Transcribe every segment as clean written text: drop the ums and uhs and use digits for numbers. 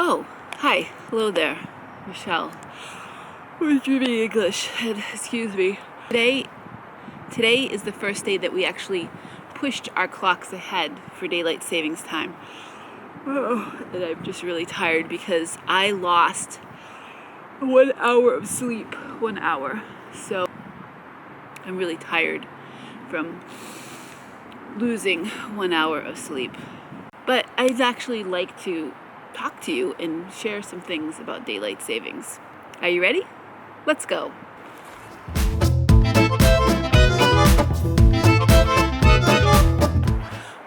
Oh, hi. Hello there, Michelle. We're dreaming English, and excuse me. Today is the first day that we actually pushed our clocks ahead for daylight savings time. Oh, and I'm just really tired because I lost 1 hour of sleep. 1 hour. So I'm really tired from losing 1 hour of sleep. But I'd actually like to talk to you and share some things about daylight savings. Are you ready? Let's go.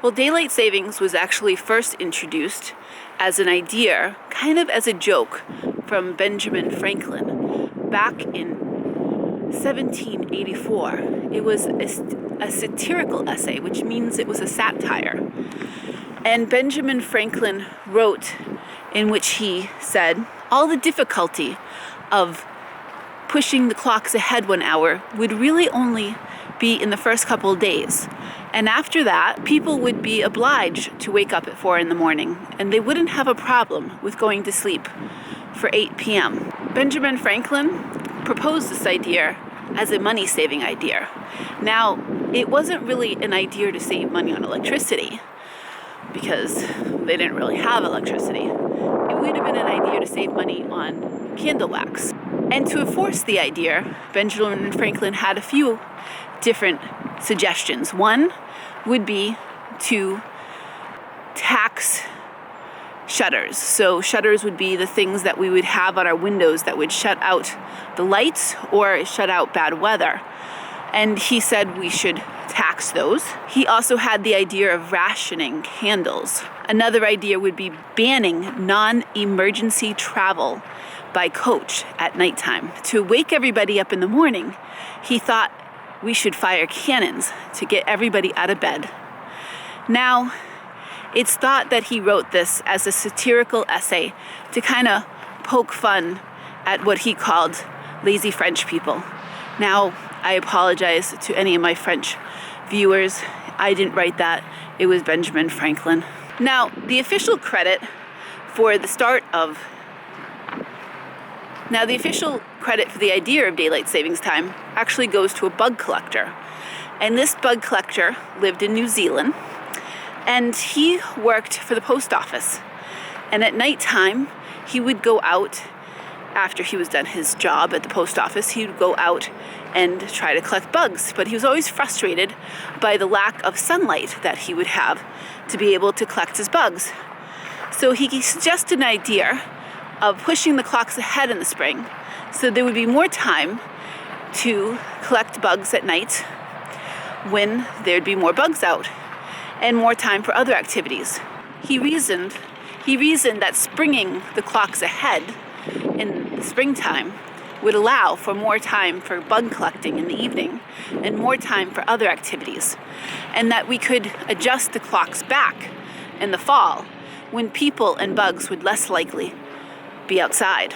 Well, daylight savings was actually first introduced as an idea, kind of as a joke, from Benjamin Franklin back in 1784. It was a satirical essay, which means it was a satire. And Benjamin Franklin wrote in which he said, all the difficulty of pushing the clocks ahead 1 hour would really only be in the first couple of days. And after that, people would be obliged to wake up at 4 a.m, and they wouldn't have a problem with going to sleep for 8 p.m. Benjamin Franklin proposed this idea as a money-saving idea. Now, it wasn't really an idea to save money on electricity, because they didn't really have electricity. It would have been an idea to save money on candle wax. And to enforce the idea, Benjamin Franklin had a few different suggestions. One would be to tax shutters. So shutters would be the things that we would have on our windows that would shut out the lights or shut out bad weather. And he said we should tax those. He also had the idea of rationing candles. Another idea would be banning non-emergency travel by coach at nighttime. To wake everybody up in the morning, he thought we should fire cannons to get everybody out of bed. Now, it's thought that he wrote this as a satirical essay to kind of poke fun at what he called lazy French people. Now, I apologize to any of my French viewers. I didn't write that. It was Benjamin Franklin. Now, the official credit for the idea of daylight savings time actually goes to a bug collector. And this bug collector lived in New Zealand, and he worked for the post office. And at nighttime, he would go out, after he was done his job at the post office, he would go out and try to collect bugs. But he was always frustrated by the lack of sunlight that he would have to be able to collect his bugs. So he suggested an idea of pushing the clocks ahead in the spring so there would be more time to collect bugs at night when there'd be more bugs out and more time for other activities. He reasoned that springing the clocks ahead in the springtime would allow for more time for bug collecting in the evening and more time for other activities, and that we could adjust the clocks back in the fall when people and bugs would less likely be outside.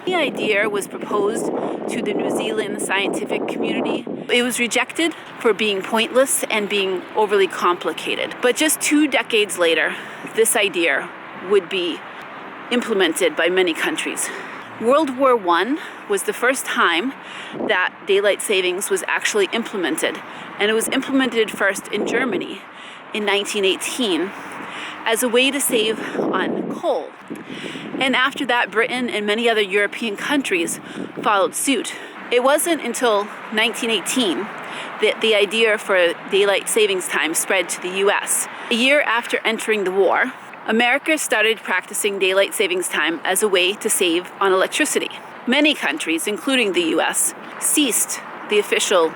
The idea was proposed to the New Zealand scientific community. It was rejected for being pointless and being overly complicated. But just 2 decades later, this idea would be implemented by many countries. World War I was the first time that daylight savings was actually implemented. And it was implemented first in Germany in 1918 as a way to save on coal. And after that, Britain and many other European countries followed suit. It wasn't until 1918 that the idea for daylight savings time spread to the US. A year after entering the war, America started practicing daylight savings time as a way to save on electricity. Many countries, including the US, ceased the official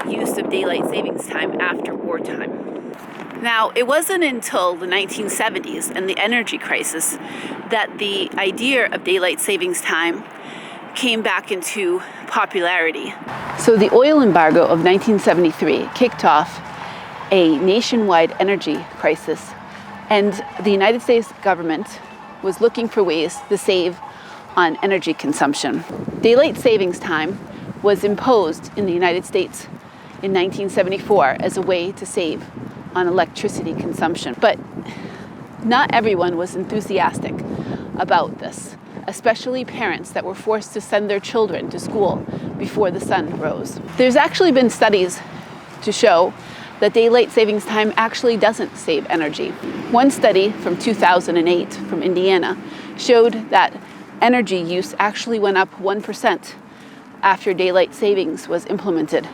use of daylight savings time after wartime. Now, it wasn't until the 1970s and the energy crisis that the idea of daylight savings time came back into popularity. So the oil embargo of 1973 kicked off a nationwide energy crisis, and the United States government was looking for ways to save on energy consumption. Daylight savings time was imposed in the United States in 1974 as a way to save on electricity consumption. But not everyone was enthusiastic about this, especially parents that were forced to send their children to school before the sun rose. There's actually been studies to show that daylight savings time actually doesn't save energy. One study from 2008 from Indiana showed that energy use actually went up 1% after daylight savings was implemented.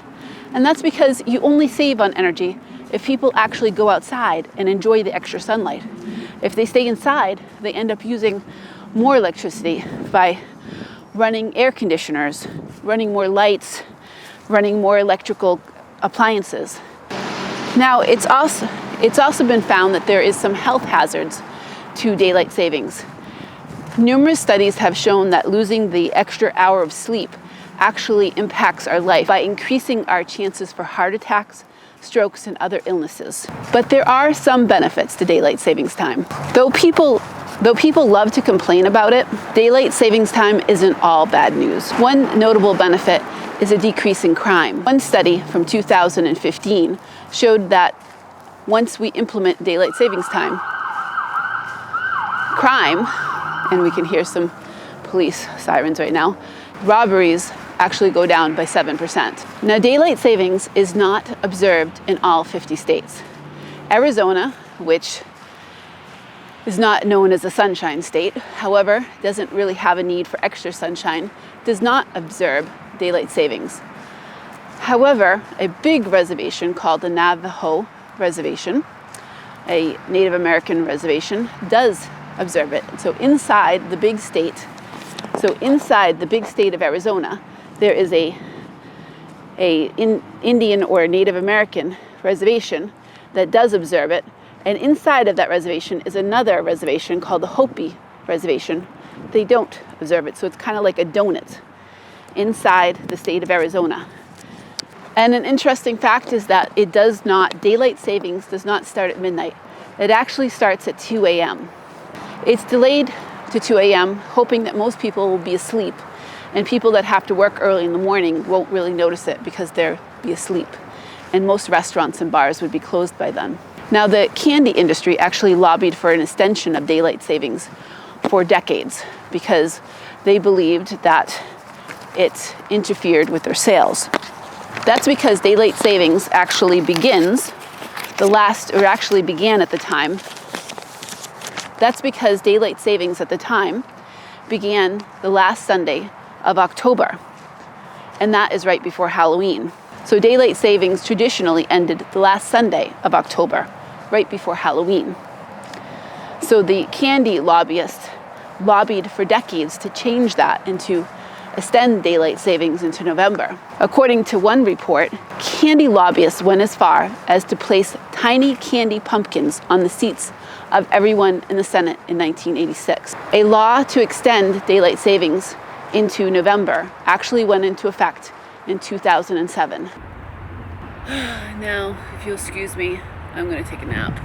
And that's because you only save on energy if people actually go outside and enjoy the extra sunlight. If they stay inside, they end up using more electricity by running air conditioners, running more lights, running more electrical appliances. Now, it's also been found that there is some health hazards to daylight savings. Numerous studies have shown that losing the extra hour of sleep actually impacts our life by increasing our chances for heart attacks, strokes, and other illnesses. But there are some benefits to daylight savings time. Though people love to complain about it, daylight savings time isn't all bad news. One notable benefit is a decrease in crime. One study from 2015 showed that once we implement daylight savings time, crime, and we can hear some police sirens right now, robberies actually go down by 7%. Now, daylight savings is not observed in all 50 states. Arizona, which is not known as a sunshine state, however, doesn't really have a need for extra sunshine, does not observe daylight savings. However, a big reservation called the Navajo Reservation, a Native American reservation, does observe it. So inside the big state of Arizona, there is a Indian or Native American reservation that does observe it. And inside of that reservation is another reservation called the Hopi Reservation. They don't observe it, so it's kind of like a donut inside the state of Arizona. And an interesting fact is that daylight savings does not start at midnight. It actually starts at 2 a.m. It's delayed to 2 a.m., hoping that most people will be asleep, and people that have to work early in the morning won't really notice it because they'll be asleep. And most restaurants and bars would be closed by then. Now, the candy industry actually lobbied for an extension of daylight savings for decades because they believed that it interfered with their sales. That's because daylight savings actually began at the time. That's because daylight savings at the time began the last Sunday of October, and that is right before Halloween. So daylight savings traditionally ended the last Sunday of October, right before Halloween. So the candy lobbyists lobbied for decades to change that and to extend daylight savings into November. According to one report, candy lobbyists went as far as to place tiny candy pumpkins on the seats of everyone in the Senate in 1986. A law to extend daylight savings into November actually went into effect in 2007. Now, if you'll excuse me, I'm going to take a nap.